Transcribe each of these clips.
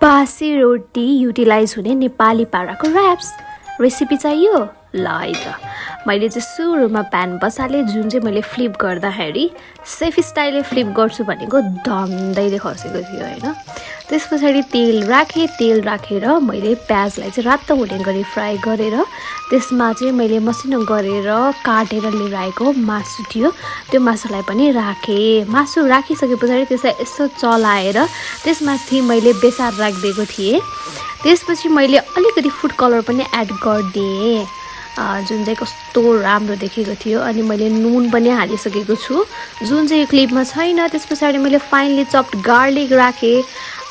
बासी रोटी युटिलाइज हुने नेपाली पाराको ऱ्याप्स रेसिपी चाहियो ल है त मैले चाहिँ सुरुमा प्यान बसालेँ जुन चाहिँ मैले फ्लिप गर्दाखेरि सेफ स्टाइलले फ्लिप गर्छु भनेको धन्दैले खसेको थियो होइन त्यस पछाडि तेल राखेर मैले प्याजलाई चाहिँ रातो हुने गरी फ्राई गरेर त्यसमा चाहिँ मैले मसिनो गरेर काटेर लिएर आएको मासु थियो त्यो मासुलाई पनि राखेँ मासु राखिसके पछाडि त्यसलाई यसो चलाएर त्यसमाथि मैले बेसार राखिदिएको थिएँ त्यसपछि मैले अलिकति फुड कलर पनि एड गरिदिएँ जुन चाहिँ कस्तो राम्रो देखेको थियो अनि मैले नुन पनि हालिसकेको छु जुन चाहिँ क्लिपमा छैन त्यस पछाडि मैले फाइनली चप्ड गार्लिक राखेँ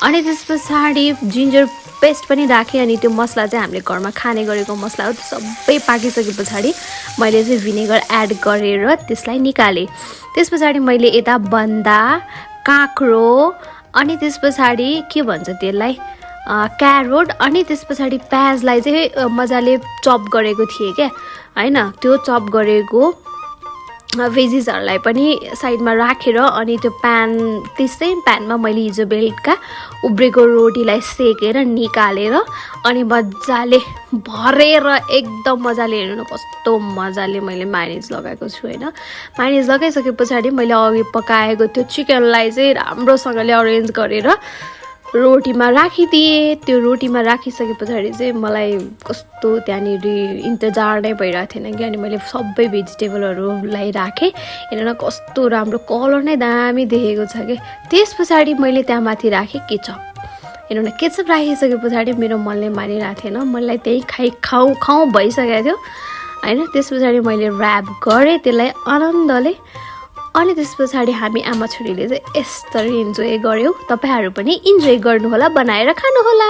अनि त्यस पछाडि जिन्जर पेस्ट पनि राखेँ अनि त्यो मसला चाहिँ हामीले घरमा खाने गरेको मसला हो त्यो सबै पाकिसके पछाडि मैले चाहिँ भिनेगर एड गरेर त्यसलाई निकालेँ त्यस पछाडि मैले यता बन्दा काँक्रो अनि त्यस पछाडि के भन्छ त्यसलाई क्यारोट अनि त्यस पछाडि प्याजलाई चाहिँ मजाले चप गरेको थिएँ क्या हैन त्यो चप गरेको भेजिसहरूलाई पनि साइडमा राखेर अनि त्यो त्यसै प्यानमा मैले हिजो बेलुका उब्रेको रोटीलाई सेकेर निकालेर अनि मजाले भरेर एकदम मजाले हेर्नु कस्तो मजाले मैले मायोनिज लगाएको छु हैन मायोनिज लगाइसके पछाडि मैले अघि पकाएको त्यो चिकनलाई चाहिँ राम्रोसँगले अरेन्ज गरेर रोटीमा राखिदिएँ त्यो रोटीमा राखिसके पछाडि चाहिँ मलाई कस्तो त्यहाँनिर इन्तजार नै भइरहेको थिएन कि अनि मैले सबै भेजिटेबलहरूलाई राखेँ हेर्न कस्तो राम्रो कलर नै दामी देखेको छ कि त्यस पछाडि मैले त्यहाँ माथि राखेँ केचप हेर्नु न केचप राखिसके पछाडि मेरो मनले मानिरहेको थिएन मलाई त्यही खाउँ भइसकेको थियो होइन त्यस पछाडि मैले ऱ्याप गरेँ त्यसलाई आनन्दले अनि त्यस पछाडि हामी आमा छोरीले चाहिँ यसरी इन्जोय गर्यौँ तपाईहरू पनि इन्जोय गर्नुहोला बनाएर खानुहोला।